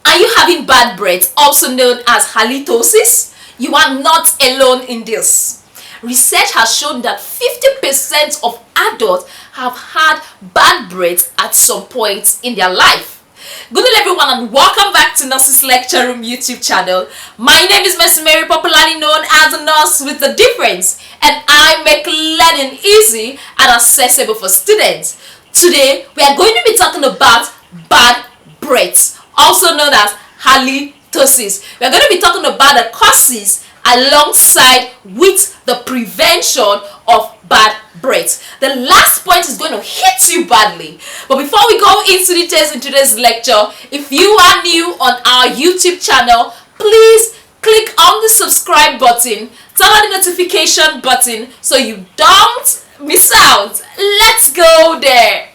Are you having bad breath, also known as halitosis? You are not alone in this. Research has shown that 50% of adults have had bad breath at some point in their life. Good day everyone, and welcome back to Nurses Lecture Room YouTube channel. My name is Miss Mary, popularly known as a nurse with a difference, and I make learning easy and accessible for students. Today we are going to be talking about bad breath, also known as halitosis. We are going to be talking about the causes alongside with the prevention of bad breath. The last point is going to hit you badly. But before we go into details in today's lecture, if you are new on our YouTube channel, please click on the subscribe button, turn on the notification button so you don't miss out. Let's go there.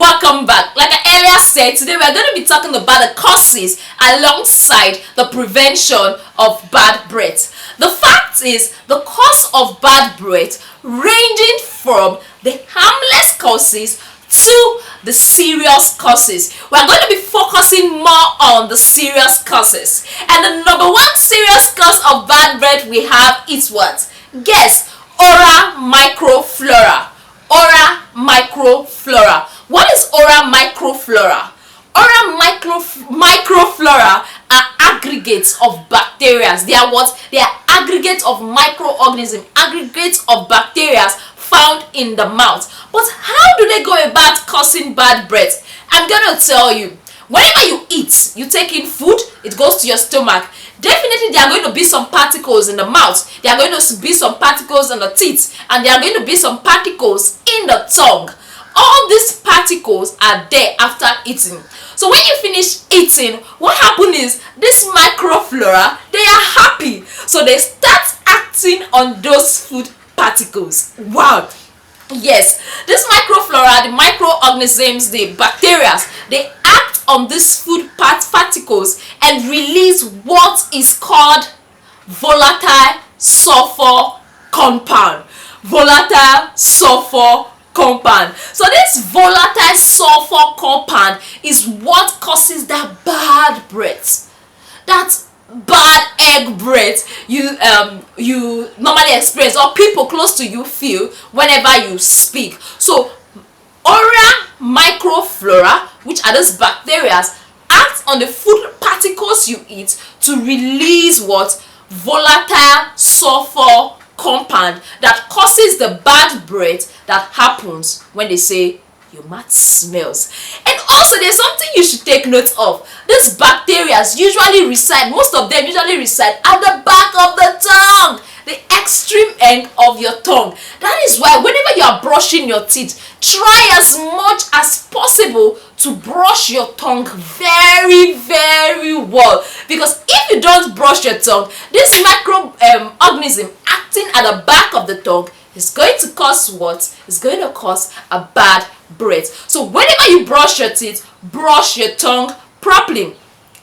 Welcome back. Like I earlier said, today we are going to be talking about the causes alongside the prevention of bad breath. The fact is, the cause of bad breath ranging from the harmless causes to the serious causes. We are going to be focusing more on the serious causes. And the number one serious cause of bad breath we have is what? Guess, oral microflora. Oral microflora. What is oral microflora? Oral microflora are aggregates of bacteria. They are what? They are aggregates of microorganisms, aggregates of bacteria found in the mouth. But how do they go about causing bad breath? I'm going to tell you. Whenever you eat, you take in food, it goes to your stomach. Definitely there are going to be some particles in the mouth, there are going to be some particles in the teeth, and there are going to be some particles in the tongue. All these particles are there after eating. So when you finish eating, what happens is this microflora, they are happy. So they start acting on those food particles. Wow. Yes, this microflora, the microorganisms, the bacteria, they act on these food particles and release what is called volatile sulfur compound. Volatile sulfur compound. So this volatile sulfur compound is what causes that bad breath, that bad egg breath you normally experience, or people close to you feel whenever you speak. So oral microflora, which are those bacteria, act on the food particles you eat to release what? Volatile sulfur compound that causes the bad breath that happens when they say your mouth smells. And also there's something you should take note of. These bacteria usually reside, most of them usually reside at the back of the tongue, the extreme end of your tongue. That is why whenever you are brushing your teeth, try as much as possible to brush your tongue very well, because if you don't brush your tongue, this microorganism acting at the back of the tongue is going to cause what? It's going to cause a bad breath. So whenever you brush your teeth, brush your tongue properly.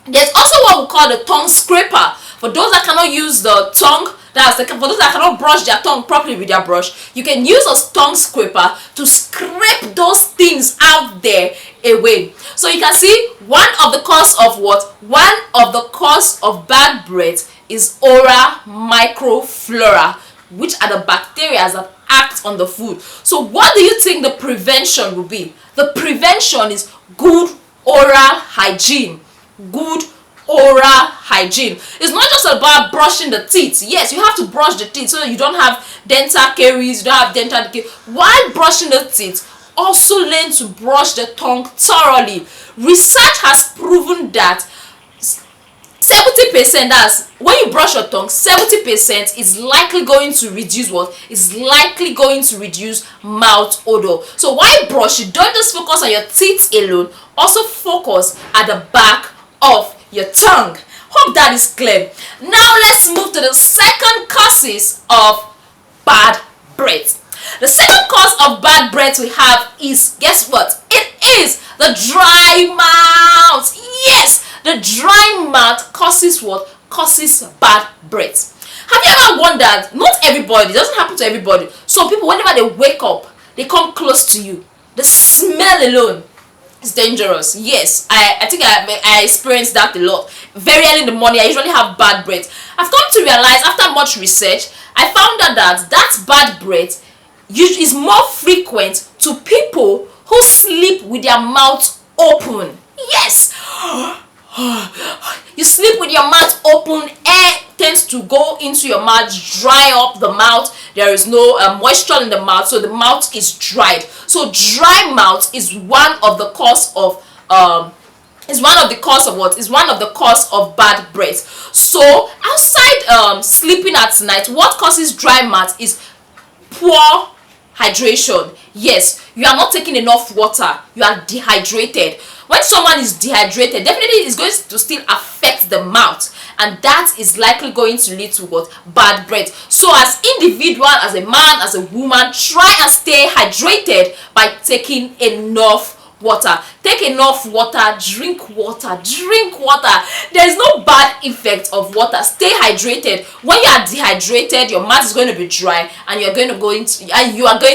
There's also what we call the tongue scraper. For those that cannot use the tongue, for those that cannot brush their tongue properly with their brush, you can use a tongue scraper to scrape those things out there away. So you can see one of the cause of what? One of the cause of bad breath is oral microflora, which are the bacteria that act on the food. So what do you think the prevention will be? The prevention is good oral hygiene. Good oral hygiene. It's not just about brushing the teeth. Yes, you have to brush the teeth so that you don't have dental caries, you don't have dental decay. While brushing the teeth, also learn to brush the tongue thoroughly. Research has proven that 70%, that's when you brush your tongue, 70% is likely going to reduce what? Is likely going to reduce mouth odor. So while brushing, don't just focus on your teeth alone, also focus at the back of your tongue. Hope that is clear. Now let's move to the second causes of bad breath. The second cause of bad breath we have is, guess what? It is the dry mouth. Yes, the dry mouth causes what? Causes bad breath. Have you ever wondered? Not everybody, it doesn't happen to everybody. Some people, whenever they wake up, they come close to you. The smell alone is dangerous. Yes, I think I experienced that a lot. Very early in the morning, I usually have bad breath. I've come to realize after much research, I found out that bad breath is more frequent to people who sleep with their mouth open. Yes. You sleep with your mouth open, air tends to go into your mouth, dry up the mouth. There is no moisture in the mouth, so the mouth is dried. So dry mouth is one of the cause of what? Is one of the cause of bad breath. So outside sleeping at night, what causes dry mouth is poor hydration. Yes, you are not taking enough water, you are dehydrated. When someone is dehydrated, definitely it's going to still affect the mouth, and that is likely going to lead to what? Bad breath. So as individual, as a man, as a woman, try and stay hydrated by taking enough water. Take enough water, drink water, drink water. There is no bad effect of water. Stay hydrated. When you are dehydrated, your mouth is going to be dry, and you are going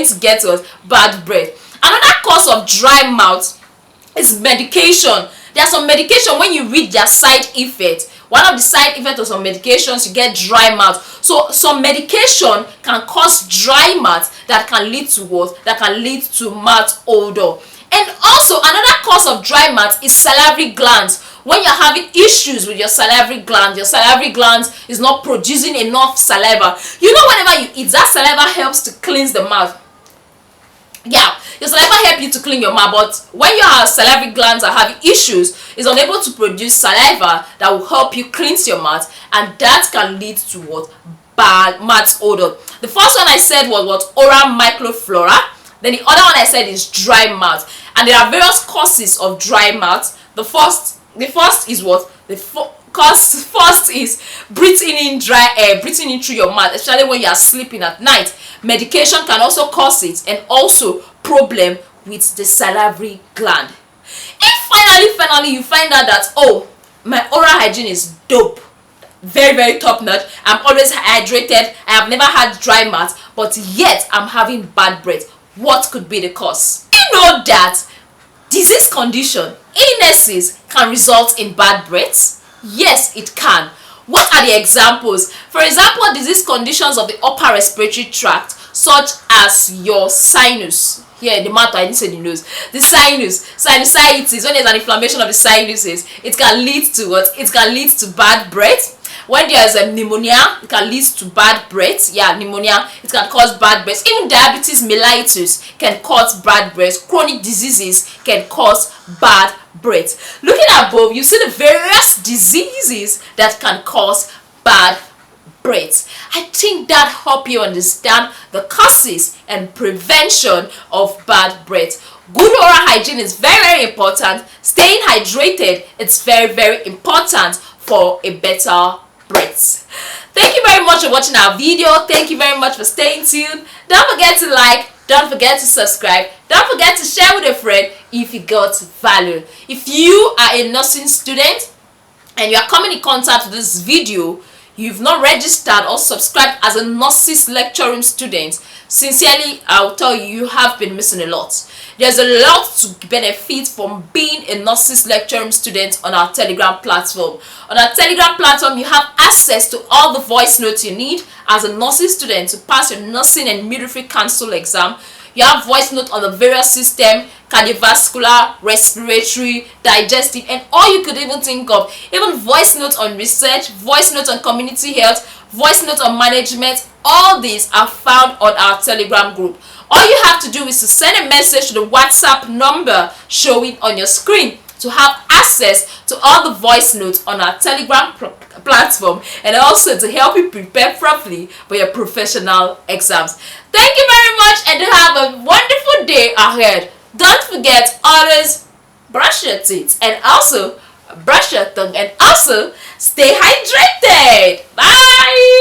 to get what? Bad breath. Another cause of dry mouth is medication. There are some medication, when you read their side effects, one of the side effects of some medications, you get dry mouth. So some medication can cause dry mouth that can lead to what? That can lead to mouth odor. And also another cause of dry mouth is salivary glands. When you're having issues with your salivary glands is not producing enough saliva. You know, whenever you eat, that saliva helps to cleanse the mouth. Yeah, your saliva help you to clean your mouth, but when your salivary glands are having issues, it's unable to produce saliva that will help you cleanse your mouth, and that can lead to what? Bad mouth odor. The first one I said was what? Oral microflora. Then the other one I said is dry mouth, and there are various causes of dry mouth. The first is what? First is breathing in dry air, breathing in through your mouth, especially when you are sleeping at night. Medication can also cause it, and also problem with the salivary gland. If finally you find out that, oh, my oral hygiene is dope, very, very top notch, I'm always hydrated, I have never had dry mouth, but yet I'm having bad breath, what could be the cause? You know that disease condition, illnesses can result in bad breath. Yes, it can. What are the examples? For example, disease conditions of the upper respiratory tract, such as your sinus. Here in the mouth, I didn't say the nose. The sinusitis, when there's an inflammation of the sinuses, it can lead to what? It can lead to bad breath. When there's a pneumonia, it can lead to bad breath. Yeah, pneumonia, it can cause bad breath. Even diabetes mellitus can cause bad breath. Chronic diseases can cause bad breath. Looking above, you see the various diseases that can cause bad breath. I think that help you understand the causes and prevention of bad breath. Good oral hygiene is very, very important. Staying hydrated, it's very, very important for a better breath. Thank you very much for watching our video. Thank you very much for staying tuned. Don't forget to like, don't forget to subscribe, don't forget to share with a friend if you got value. If you are a nursing student and you are coming in contact with this video, you've not registered or subscribed as a nurses lecturing student, sincerely I'll tell you, you have been missing a lot. There's a lot to benefit from being a nurses lecturing student on our Telegram platform. On our Telegram platform, you have access to all the voice notes you need as a nursing student to pass your nursing and midwifery council exam. You have voice note on the various system, cardiovascular, respiratory, digestive, and all you could even think of. Even voice notes on research, voice notes on community health, voice notes on management. All these are found on our Telegram group. All you have to do is to send a message to the WhatsApp number showing on your screen to have access to all the voice notes on our Telegram platform, and also to help you prepare properly for your professional exams. Thank you very much, and do have a wonderful day ahead. Don't forget, always brush your teeth, and also brush your tongue, and also stay hydrated. Bye.